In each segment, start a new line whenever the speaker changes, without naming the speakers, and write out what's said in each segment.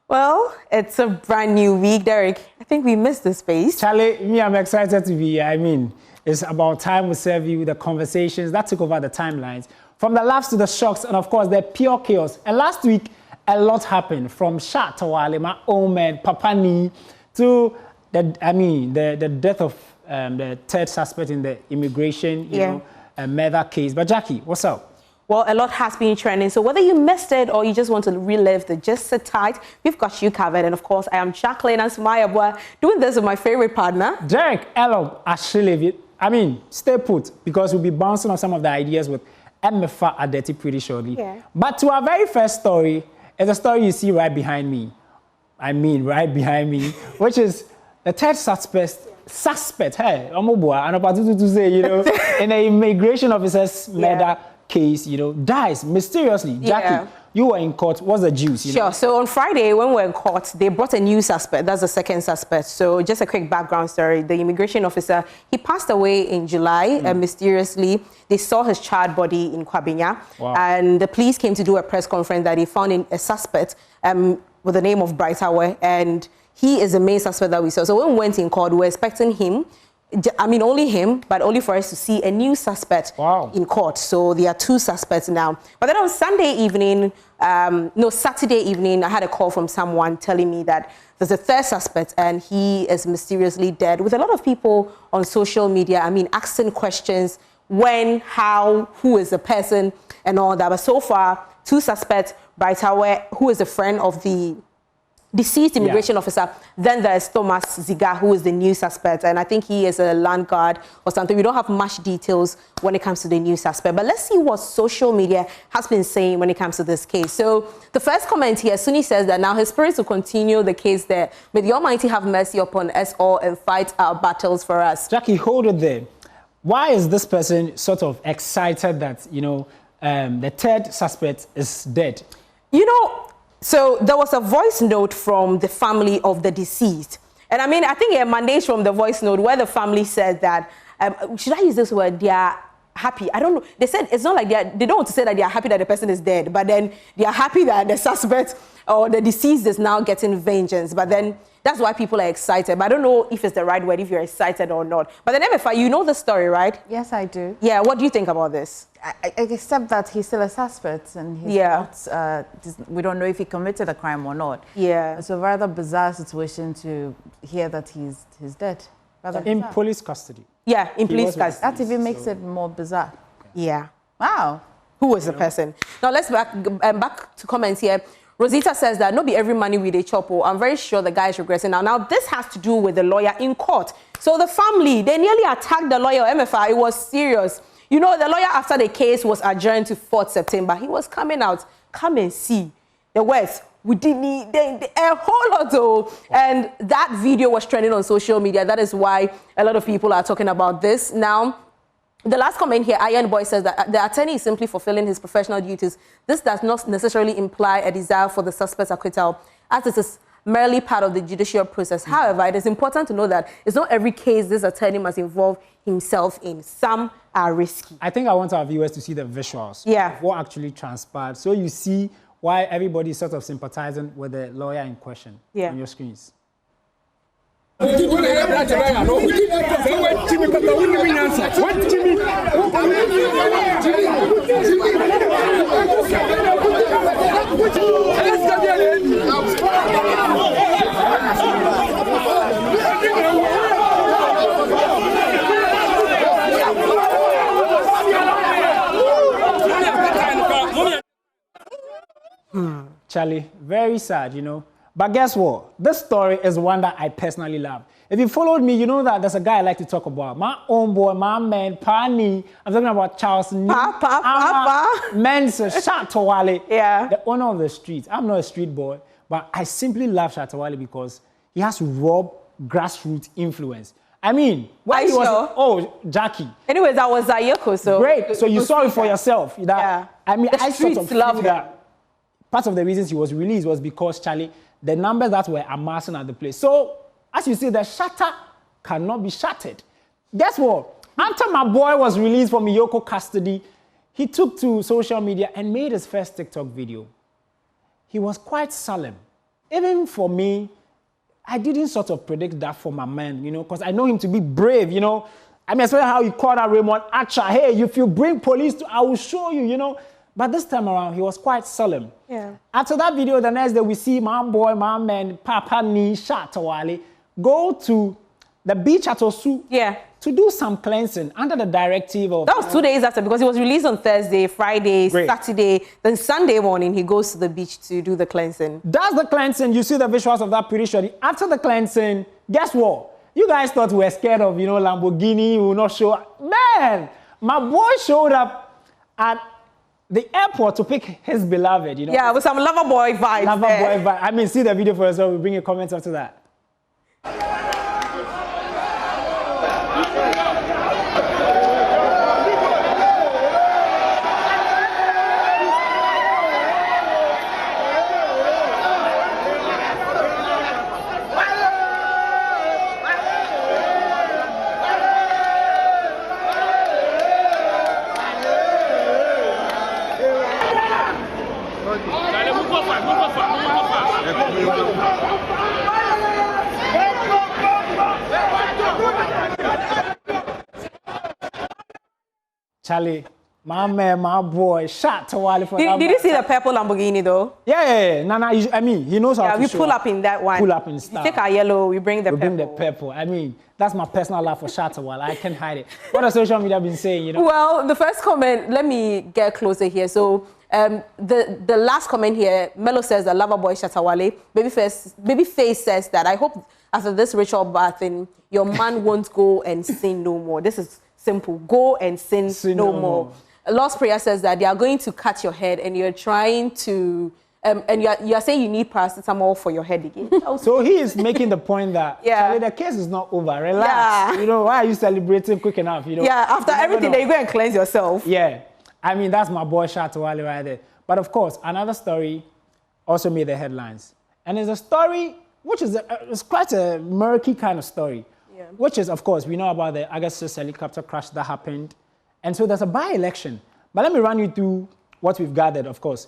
Well, it's a brand new week, Derek. I think we missed the space.
Charlie, me, I'm excited to be here. I mean, it's about time we serve you the conversations that took over the timelines, from the laughs to the shocks, and of course, the pure chaos. And last week, a lot happened, from Shatta Wale, my own man, Papani, to the death of the third suspect in the immigration, murder case. But Jackie, what's up?
Well, a lot has been trending, so whether you missed it or you just want to relive the just sit tight, we've got you covered. And of course, I am Jacqueline Asmayabwa, doing this with my favorite partner,
Derek Elo Ashilevit. I mean, stay put, because we'll be bouncing on some of the ideas with MFA Adeti pretty shortly. Yeah. But to our very first story is a story you see right behind me. I mean, right behind me, which is the third suspect, hey, I'm about to say, in an immigration officer's murder case, dies mysteriously. Jackie, you were in court. What's the juice?
Sure. So on Friday, when we were in court, they brought a new suspect. That's the second suspect. So just a quick background story. The immigration officer, he passed away in July, mysteriously. They saw his charred body in Kwabinya. Wow. And the police came to do a press conference that they found a suspect with the name of Brightawe, and he is the main suspect that we saw. So when we went in court, we were expecting him. I mean, only him, but only for us to see a new suspect in court. So there are two suspects now. But then on Saturday evening, I had a call from someone telling me that there's a third suspect and he is mysteriously dead, with a lot of people on social media, asking questions, when, how, who is the person, and all that. But so far, two suspects, Brightawe, who is a friend of the deceased immigration officer. Then there's Thomas Ziga, who is the new suspect, and I think he is a land guard or something. We don't have much details when it comes to the new suspect, but let's see what social media has been saying when it comes to this case. So the first comment here, Suni says that now his spirits will continue the case there. May the Almighty have mercy upon us all and fight our battles for us.
Jackie, hold it there. Why is this person sort of excited that, the third suspect is dead?
So there was a voice note from the family of the deceased. And I think it emanates from the voice note where the family said that, should I use this word? They are happy. I don't know. They said it's not like they don't want to say that they are happy that the person is dead, but then they are happy that the suspect or the deceased is now getting vengeance. But then that's why people are excited. But I don't know if it's the right word, if you're excited or not. But then, MFA, you know the story, right?
Yes, I do.
Yeah, what do you think about this?
Except that he's still a suspect and he's not, we don't know if he committed a crime or not.
Yeah.
It's a rather bizarre situation to hear that he's dead.
In police custody.
Yeah, in police custody.
That even makes it more bizarre.
Yeah.
Wow.
Who was the person? Now let's back to comments here. Rosita says that, no be every money with a chopo. I'm very sure the guy is regressing now. Now, this has to do with the lawyer in court. So the family, they nearly attacked the lawyer, MFI. It was serious. The lawyer, after the case was adjourned to 4th September, he was coming out, come and see. The words, we didn't need a whole lot of, and that video was trending on social media. That is why a lot of people are talking about this. Now, the last comment here, Iron Boy says that the attorney is simply fulfilling his professional duties. This does not necessarily imply a desire for the suspect's acquittal, as this is merely part of the judicial process. However, it is important to know that it's not every case this attorney must involve himself in. Some are risky.
I think I want our viewers to see the visuals of what actually transpired. So you see why everybody is sort of sympathizing with the lawyer in question on your screens. Charlie, very sad, But guess what? This story is one that I personally love. If you followed me, you know that there's a guy I like to talk about. My own boy, my man, Pani. I'm talking about Charles Mensa, Shatta Wale, the owner of the street. I'm not a street boy, but I simply love Shatta Wale because he has raw grassroots influence. When he was, Jackie.
Anyways, that was Zayoko, so.
Great, so you saw it for yourself. I sort of love that. Part of the reasons he was released was because, Charlie, the numbers that were amassing at the place. So, as you see, the shutter cannot be shattered. Guess what? After my boy was released from Iyoko custody, he took to social media and made his first TikTok video. He was quite solemn. even for me, I didn't sort of predict that for my man, you know, because I know him to be brave, you know. I mean, especially how he called out Raymond Archer. Hey, if you bring police, I will show you, you know. But this time around, he was quite solemn.
Yeah.
After that video, the next day we see my boy, my man, Papa Ni Shatta Wale go to the beach at Osu.
Yeah.
To do some cleansing under the directive of...
That was 2 days after, because it was released on Thursday, Friday,
Great.
Saturday. Then Sunday morning, he goes to the beach to do the cleansing.
Does the cleansing, you see the visuals of that pretty shortly. After the cleansing, guess what? You guys thought we were scared of, you know, Lamborghini will not show up. Man, my boy showed up at the airport to pick his beloved, you know.
Yeah, with some lover boy vibes.
Lover boy vibe. I mean, see the video for yourself. We'll bring your comments after that. Charlie, my man, my boy, Shatta Wale for that.
Did you see the purple Lamborghini though?
Yeah. Nana, I mean, he knows how to show.
Yeah, we pull up in that one.
Pull up in style.
We take our yellow, we bring the purple.
Bring the purple. I mean, that's my personal love for Shatta Wale. I can't hide it. What has social media been saying, you know?
Well, the first comment, let me get closer here. So, the last comment here, Melo says that lover boy Shatta Wale. Babyface says that I hope after this ritual bathing, your man won't go and sin no more. This is simple. Go and sin no more. Lost Prayer says that they are going to cut your head and you're trying to, and you're saying you need paracetamol for your head again.
So he is making the point that Charlie, the case is not over. Relax.
Yeah.
You know, why are you celebrating quick enough? You know?
Yeah, after everything, then you go and cleanse yourself.
Yeah. I mean, that's my boy Shatta Wale right there. But of course, another story also made the headlines. And it's a story which is it's quite a murky kind of story. Yeah. Which is, of course, we know about the Agassiz helicopter crash that happened. And so there's a by-election. But let me run you through what we've gathered, of course.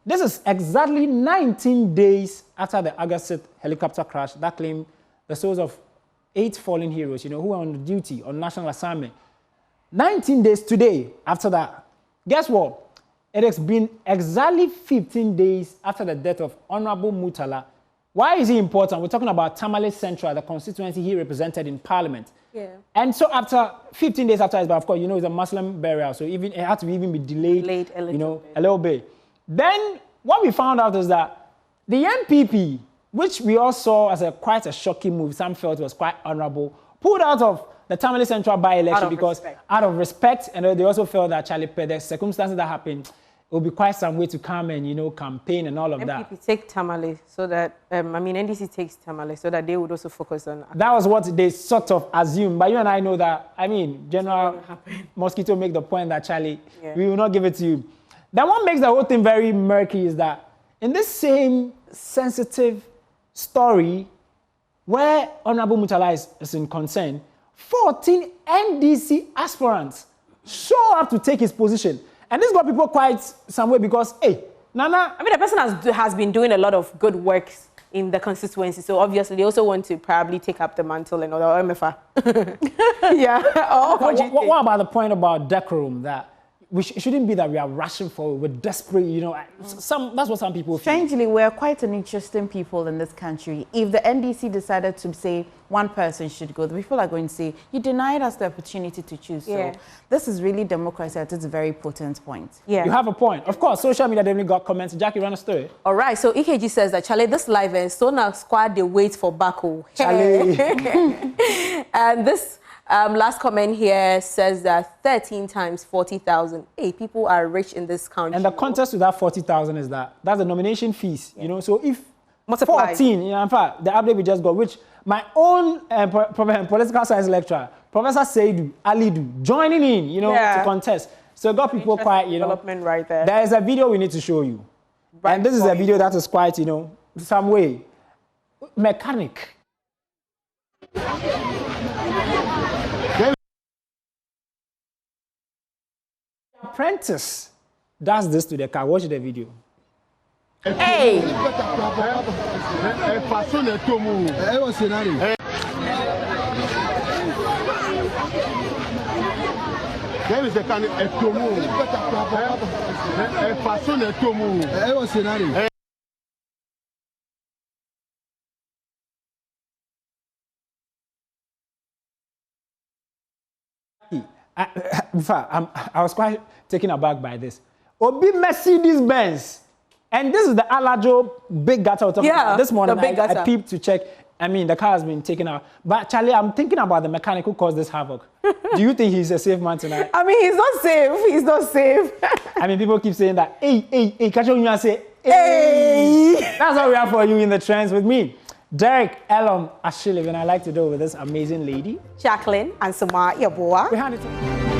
This is exactly 19 days after the Agassiz helicopter crash that claimed the souls of 8 fallen heroes, you know, who were on duty, on national assignment. 19 days today after that. Guess what? It has been exactly 15 days after the death of Honorable Murtala. Why is he important? We're talking about Tamale Central, the constituency he represented in Parliament. Yeah. And so after 15 days after his birth, of course, you know, it's a Muslim burial, so even it had to even be delayed a little bit. Then what we found out is that the NPP, which we all saw as quite a shocking move, some felt was quite honorable, pulled out of the Tamale Central by-election because out of respect, and they also felt that Charlie, per the circumstances that happened, it will be quite some way to come and, you know, campaign and all of that.
NPP take Tamale so that, NDC takes Tamale so that they would also focus on...
That was what they sort of assumed. But you and I know that, General Mosquito make the point that, Charlie, we will not give it to you. Then what makes the whole thing very murky is that in this same sensitive story where Honorable Murtala is in concern, 14 NDC aspirants show up to take his position. And this got people quite some way because, hey, Nana...
the person has been doing a lot of good work in the constituency, so obviously they also want to probably take up the mantle and all that. MFA. Yeah.
What about the point about decorum, that it shouldn't be that we are rushing forward, we're desperate, you know, that's what some people feel.
Strangely, we're quite an interesting people in this country. If the NDC decided to say one person should go, the people are going to say, you denied us the opportunity to choose. So this is really democracy at its very potent point. Yeah.
You have a point. Of course, social media definitely got comments. Jackie, run a story.
All right, so EKG says that, Charlie, this live and Sona squad, they wait for Baku.
Charlie.
And this... last comment here says that 13 times 40,000. Hey, people are rich in this country.
And the contest to that 40,000 is that's the nomination fees, you know. So if
multiplied.
14, you know, in fact, the update we just got, which my own political science lecturer, Professor Seidu Alidu, joining in, you know, to contest. So it got people quite, you know.
Development right there.
There is a video we need to show you. Right, and this is a video that is quite, you know, some way mechanic. Apprentice does this to the car. Watch the video.
Hey!
There is a kind of
in fact, I was quite taken aback by this. Obi Mercedes Benz. And this is the Alajo big gutter.
Yeah,
this morning
I
peeped to check. I mean, the car has been taken out. But Charlie, I'm thinking about the mechanic who caused this havoc. Do you think he's a safe man tonight?
I mean, he's not safe. He's not safe.
I mean, people keep saying that, hey, catch on you and say, hey. That's what we have for you in the trends with me. Derek, Elom, Ashiliv, and I like to do with this amazing lady.
Jacqueline and Samar Yaboa.
We hand it to